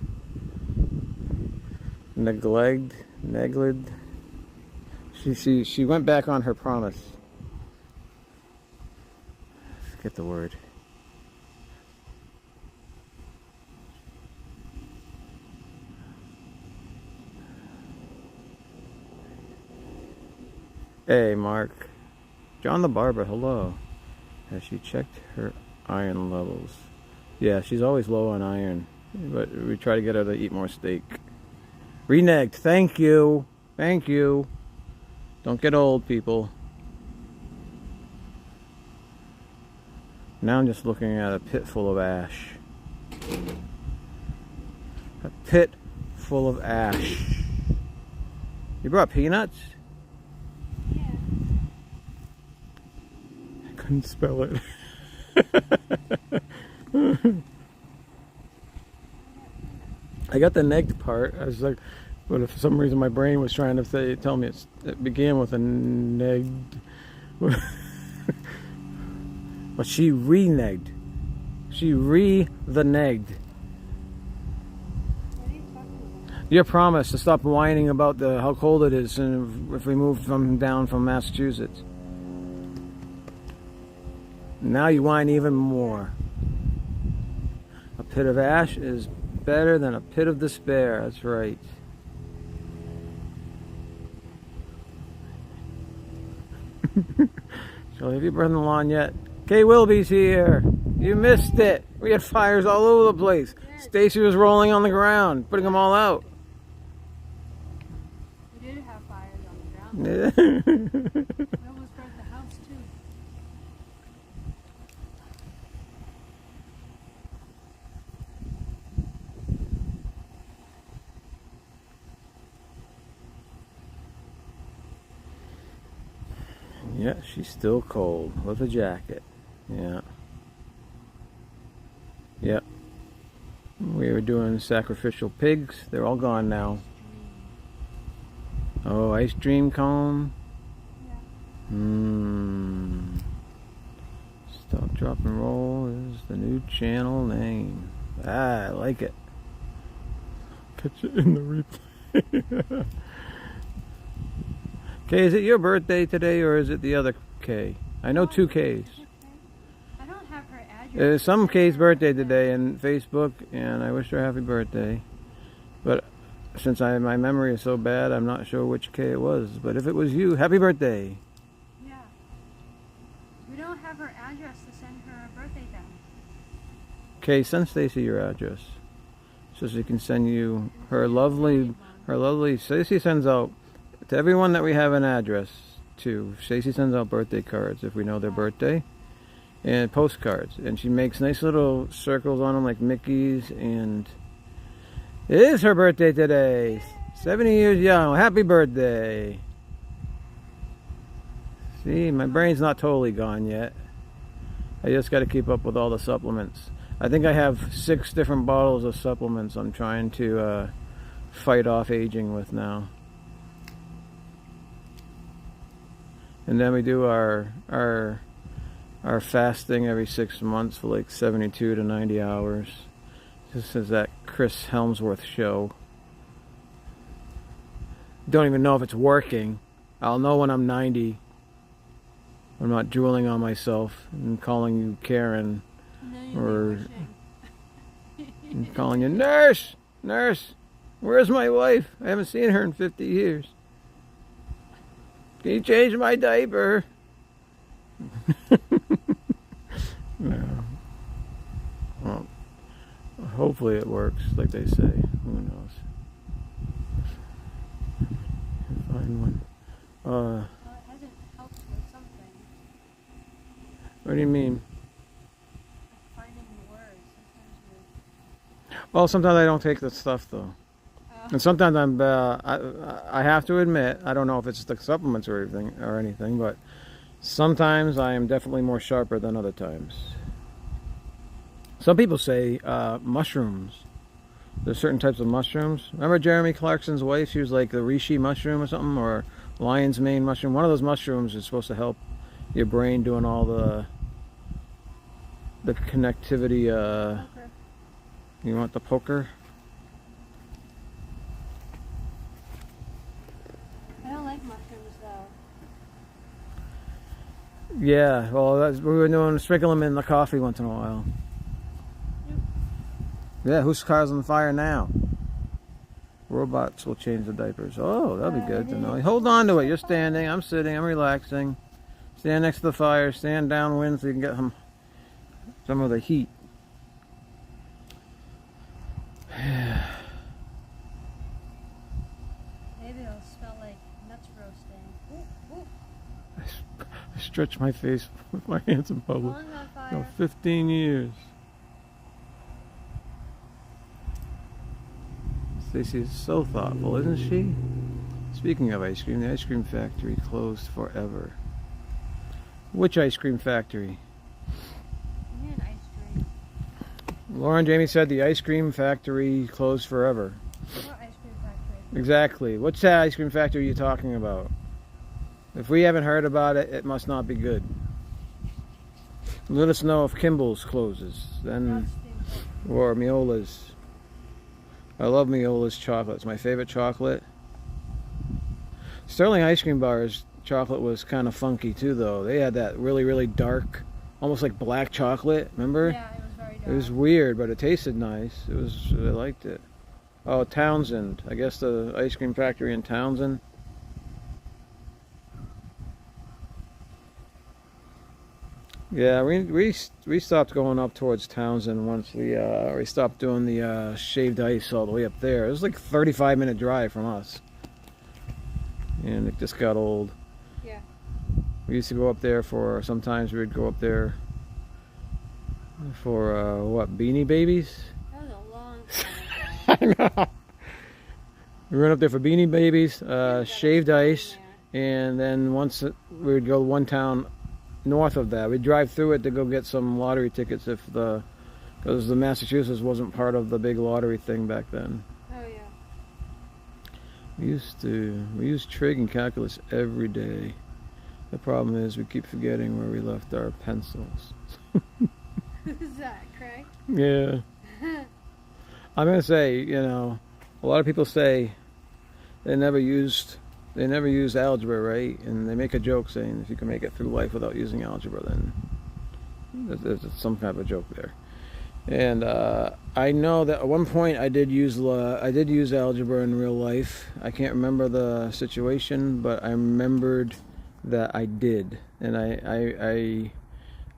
Neglected. She went back on her promise. Forget the word. Hey, Mark. John the Barber, hello. Has she checked her iron levels? Yeah, she's always low on iron. But we try to get her to eat more steak. Reneged, thank you. Thank you. Don't get old, people. Now I'm just looking at a pit full of ash. A pit full of ash. You brought peanuts? Yeah. I couldn't spell it. I got the negged part. I was like, but for some reason my brain was trying to tell me it began with a negged. But she reneged. She the negged. What are you talking about? Your promise to stop whining about how cold it is and if we moved down from Massachusetts. Now you whine even more. A pit of ash is better than a pit of despair. That's right. Shall I have your breath in the lawn yet? Kay Wilby's here. You missed it. We had fires all over the place. Stacy was rolling on the ground, putting them all out. We did have fires on the ground. We almost burnt the house too. Yeah, she's still cold with a jacket. Yeah. Yep. We were doing sacrificial pigs. They're all gone now. Oh, ice cream cone. Yeah. Stop, drop, and roll is the new channel name. Ah, I like it. Catch it in the replay. Kay, is it your birthday today or is it the other Kay? I know two Kays. I don't have her address. There's some Kay's birthday today in Facebook, and I wish her happy birthday. But since my memory is so bad, I'm not sure which Kay it was. But if it was you, happy birthday. Yeah. We don't have her address to send her a birthday down. Kay, send Stacy your address so she can send you her lovely. Stacy sends out to everyone that we have an address to. Stacy sends out birthday cards if we know their birthday, and postcards, and she makes nice little circles on them like Mickey's. And it is her birthday today. 70 years young. Happy birthday. See, my brain's not totally gone yet. I just got to keep up with all the supplements. I think I have 6 different bottles of supplements I'm trying to fight off aging with now. And then we do our fasting every 6 months for like 72 to 90 hours. This is that Chris Helmsworth show. Don't even know if it's working. I'll know when I'm 90. I'm not drooling on myself and calling you Karen, or calling you nurse. Where's my wife? I haven't seen her in 50 years. Can you change my diaper? No. Well, hopefully it works, like they say. Who knows? Find one. Well, it hasn't helped with something. What do you mean? Finding the words. Well, sometimes I don't take the stuff though. And sometimes I have to admit, I don't know if it's the supplements or anything, but sometimes I am definitely more sharper than other times. Some people say mushrooms. There's certain types of mushrooms. Remember Jeremy Clarkson's wife? She was like the reishi mushroom or something, or lion's mane mushroom. One of those mushrooms is supposed to help your brain doing all the connectivity. You want the poker? I don't like mushrooms though. Yeah, well, we were doing sprinkle them in the coffee once in a while. Yep. Yeah, whose car's on fire now? Robots will change the diapers. Oh, that'll be good to know. Hold on to it. You're standing. I'm sitting. I'm relaxing. Stand next to the fire. Stand downwind so you can get some of the heat. Maybe it'll smell like nuts roasting. Ooh, ooh. I stretch my face with my hands in public. Phone's on fire. 15 years. Stacey is so thoughtful, isn't she? Speaking of ice cream, the ice cream factory closed forever. Which ice cream factory? You need ice cream. Lauren Jamie said the ice cream factory closed forever. What ice cream factory? Exactly. What's that ice cream factory you're talking about? If we haven't heard about it, it must not be good. Let us know if Kimball's closes, then, or Miola's. I love Miola's chocolate. It's my favorite chocolate. Sterling Ice Cream Bar's chocolate was kind of funky too, though. They had that really, really dark, almost like black chocolate. Remember? Yeah, it was very dark. It was weird, but it tasted nice. I liked it. Oh, Townsend. I guess the ice cream factory in Townsend. Yeah, we stopped going up towards Townsend once we stopped doing the shaved ice all the way up there. It was like a 35-minute drive from us, and it just got old. Yeah. We used to go up there sometimes we would go up there for what, Beanie Babies? That was a long time ago. I know. We went up there for Beanie Babies, shaved ice, and then once we would go one town north of that. We'd drive through it to go get some lottery tickets because the Massachusetts wasn't part of the big lottery thing back then. Oh yeah. We used trig and calculus every day. The problem is we keep forgetting where we left our pencils. Who's that, Craig? Yeah. I'm gonna say, a lot of people say they never used algebra, right? And they make a joke saying if you can make it through life without using algebra, then there's some kind of a joke there. And I know that at one point I did use algebra in real life. I can't remember the situation, but I remembered that I did, and I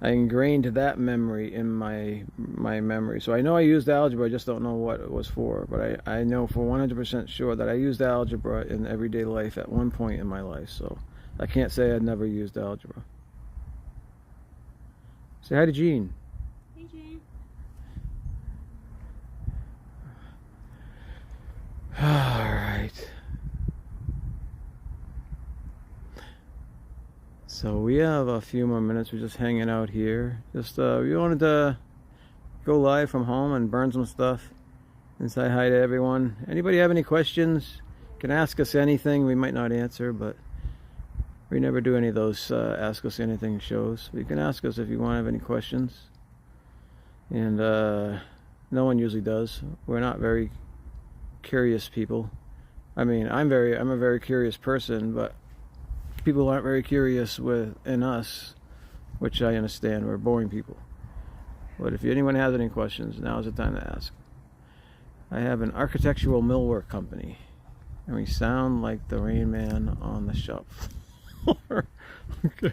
ingrained that memory in my memory. So I know I used algebra, I just don't know what it was for. But I know for 100% sure that I used algebra in everyday life at one point in my life. So I can't say I'd never used algebra. Say hi to Jean. Hey, Jane. Alright. So we have a few more minutes. We're just hanging out here. We wanted to go live from home and burn some stuff and say hi to everyone. Anybody have any questions? Can ask us anything. We might not answer, but we never do any of those ask us anything shows. You can ask us if you want to have any questions. And no one usually does. We're not very curious people. I mean, I'm a very curious person, but people aren't very curious in us, which I understand. We're boring people. But if anyone has any questions, now is the time to ask. I have an architectural millwork company, and we sound like the Rain Man on the shop floor. Okay.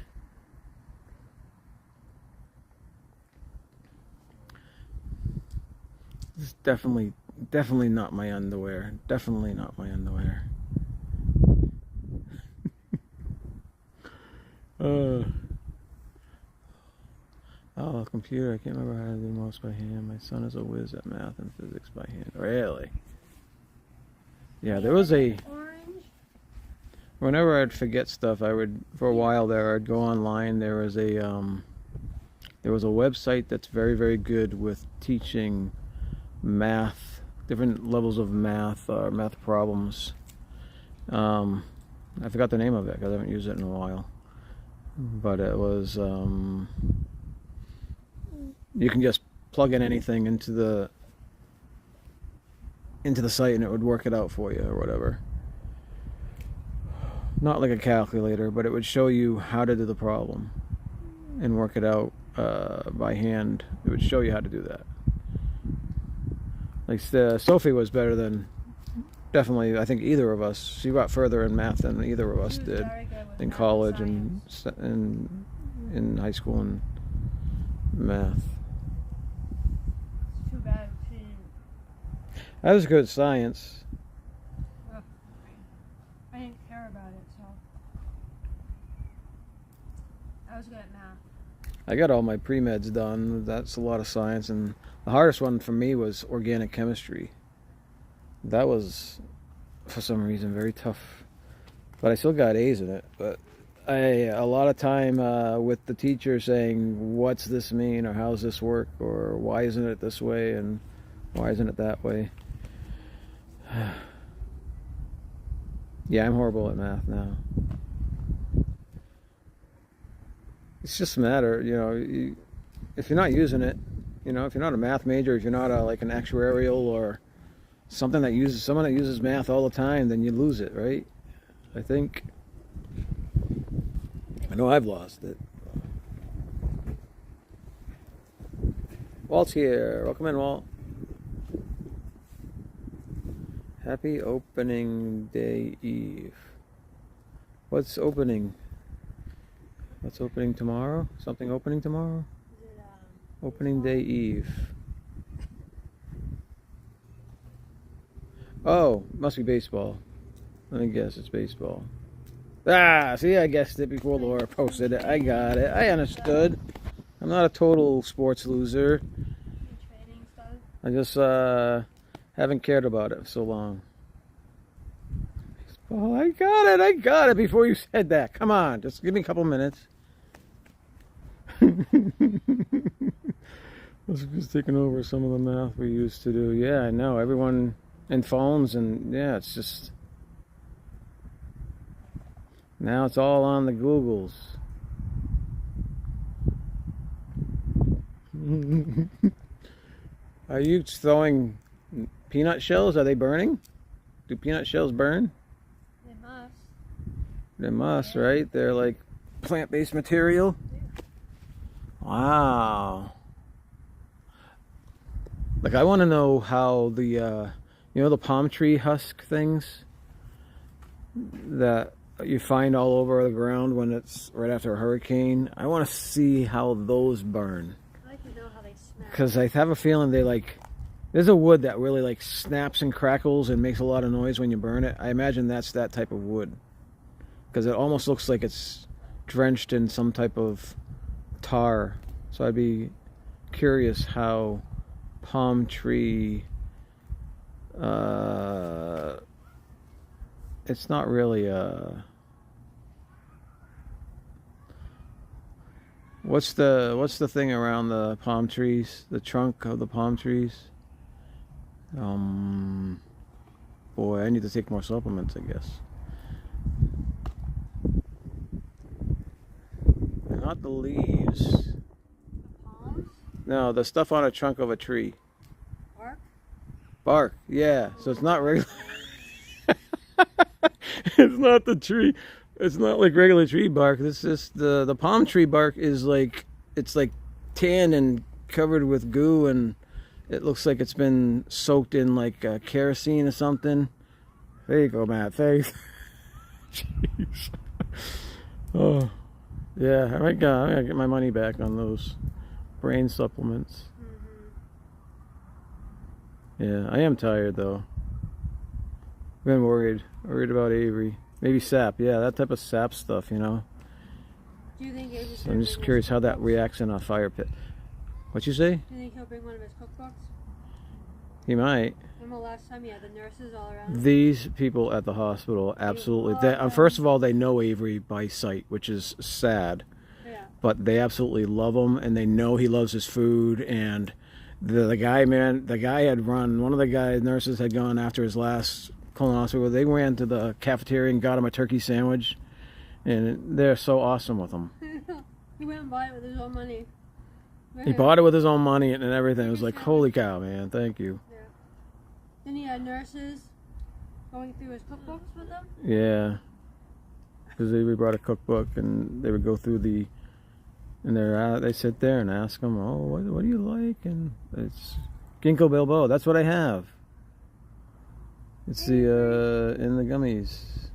This is definitely not my underwear. Definitely not my underwear. Computer. I can't remember how to do most by hand. My son is a whiz at math and physics by hand. Really? Yeah, there was a... Whenever I'd forget stuff, for a while there, I'd go online. There was a website that's very, very good with teaching math, different levels of math, or math problems. I forgot the name of it because I haven't used it in a while. But it was... you can just plug in anything into the site and it would work it out for you or whatever. Not like a calculator, but it would show you how to do the problem and work it out by hand. It would show you how to do that. Like Sophie was better than definitely, I think, either of us. She got further in math than either of us did in college and in high school and math. Too bad she didn't. I was good at science. Well, I didn't care about it, so I was good at math. I got all my pre-meds done. That's a lot of science, and the hardest one for me was organic chemistry. That was, for some reason, very tough. But I still got A's in it. But a lot of time with the teacher saying, "What's this mean?" or "How's this work?" or "Why isn't it this way?" and "Why isn't it that way?" Yeah, I'm horrible at math now. It's just a matter, if you're not using it, if you're not a math major, if you're not like an actuarial or someone that uses math all the time, then you lose it, right? I think. I know I've lost it. Walt's here. Welcome in, Walt. Happy opening day eve. What's opening? What's opening tomorrow? Something opening tomorrow? Opening day eve. Oh, must be baseball. Let me guess, it's baseball. Ah, see, I guessed it before Laura posted it. I got it. I understood. I'm not a total sports loser. I just haven't cared about it for so long. Oh, I got it before you said that. Come on, just give me a couple minutes. This is taking over some of the math we used to do. Yeah, I know. Everyone in phones, and yeah, it's just... Now it's all on the Googles. Are you throwing peanut shells? Are they burning? Do peanut shells burn? They must. They must, right? They're like plant-based material. Wow. Like, I want to know how the, the palm tree husk things that you find all over the ground when it's right after a hurricane. I want to see how those burn. I like to know how they smell. Because I have a feeling they there's a wood that really like snaps and crackles and makes a lot of noise when you burn it. I imagine that's that type of wood. Because it almost looks like it's drenched in some type of tar. So I'd be curious how palm tree... it's not really a... What's the thing around the palm trees? The trunk of the palm trees? Boy, I need to take more supplements, I guess. Not the leaves. The palms? No, the stuff on a trunk of a tree. Bark? Bark, yeah. So it's not regular. It's not the tree. It's not like regular tree bark. This is the palm tree bark is like, it's like tan and covered with goo, and it looks like it's been soaked in like kerosene or something. There you go, Matt. Thanks. Jeez. Oh, yeah. I might gotta get my money back on those brain supplements. Yeah, I am tired though. Been worried about Avery. Maybe sap, yeah, that type of sap stuff, Do you think Avery's So I'm just curious how that reacts in a fire pit. What you say? Do you think he'll bring one of his cookbooks? He might. Remember last time he had the nurses all around? These people at the hospital, absolutely. First of all, they know Avery by sight, which is sad. Yeah. But they absolutely love him, and they know he loves his food. And the guy had run. One of the nurses had gone after his last colonoscopy. They ran to the cafeteria and got him a turkey sandwich, and they're so awesome with him. He went and bought it with his own money. He bought it with his own money and everything. It was like, holy cow, man, thank you. Yeah. Then he had nurses going through his cookbooks with him? Yeah. Because they brought a cookbook, and they would go through and they sit there and ask him, oh, what do you like? And it's ginkgo biloba. That's what I have. It's the, in the gummies.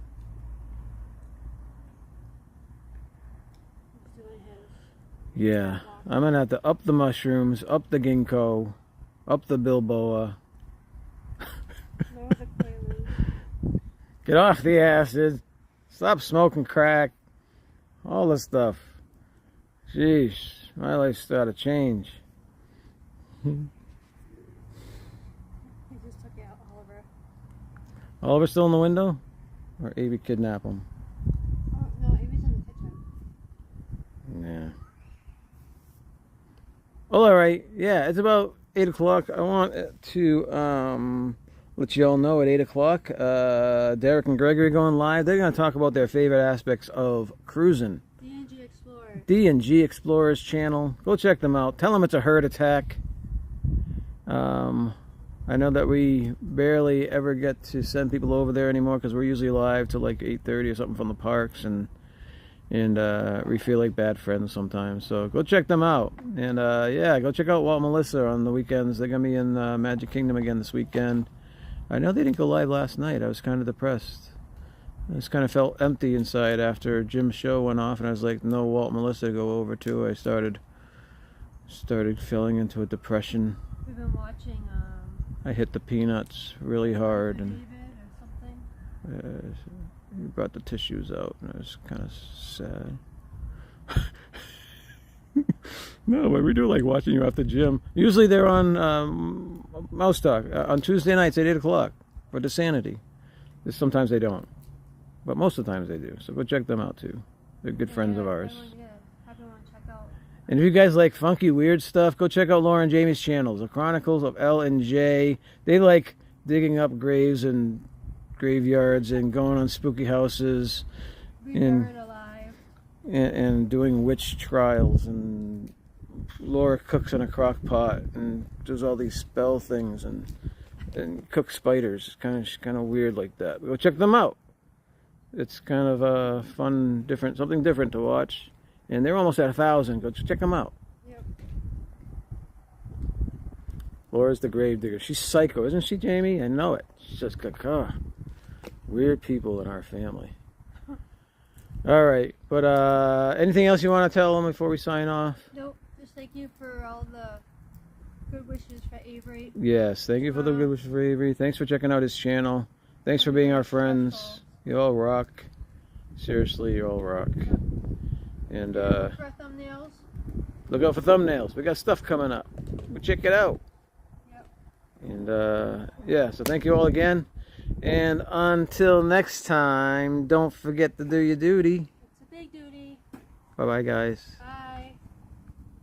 Yeah, I'm gonna have to up the mushrooms, up the ginkgo, up the bilboa. Get off the acid. Stop smoking crack. All this stuff. Jeez, my life's got to change. He just took out Oliver. Oliver still in the window? Or Avy kidnap him? Oh, no, Avy's in the kitchen. Well, all right. Yeah, it's about 8 o'clock. I want to let you all know at 8 o'clock, Derek and Gregory going live. They're going to talk about their favorite aspects of cruising. D&G Explorer. D&G Explorers channel. Go check them out. Tell them it's a herd attack. I know that we barely ever get to send people over there anymore because we're usually live till like 8:30 or something from the parks, and we feel like bad friends sometimes. So go check them out. And yeah, go check out Walt and Melissa on the weekends. They're going to be in Magic Kingdom again this weekend. I know they didn't go live last night. I was kind of depressed. I just kind of felt empty inside after Jim's show went off, and I was like, no Walt and Melissa to go over to. I started feeling into a depression. We've been watching I hit the peanuts really hard, and David or something. you brought the tissues out, and I was kind of sad. No, but we do like watching you at the gym. Usually they're on Mouse Talk on Tuesday nights at 8 o'clock for the Sanity. Sometimes they don't, but most of the times they do. So go check them out too. They're good friends of ours. Everyone check out. And if you guys like funky, weird stuff, go check out Laura and Jamie's channels, The Chronicles of L and J. They like digging up graves and graveyards and going on spooky houses and doing witch trials, and Laura cooks in a crock pot and does all these spell things and cooks spiders. It's kind of weird like that. Go check them out. It's kind of a fun, something different to watch. And they're almost at 1,000. Go check them out. Yep. Laura's the grave digger. She's psycho, isn't she, Jamie? I know it. She's just got weird people in our family. All right, but anything else you want to tell them before we sign off? Nope. Just thank you for all the good wishes for Avery. Yes, thank you for the good wishes for Avery. Thanks for checking out his channel. Thanks for being our friends. You all rock. Seriously, you all rock. And For thumbnails. look out for thumbnails. We got stuff coming up. Go check it out. Yep. And yeah, so thank you all again. And until next time, don't forget to do your duty. It's a big duty. Bye-bye, guys. Bye.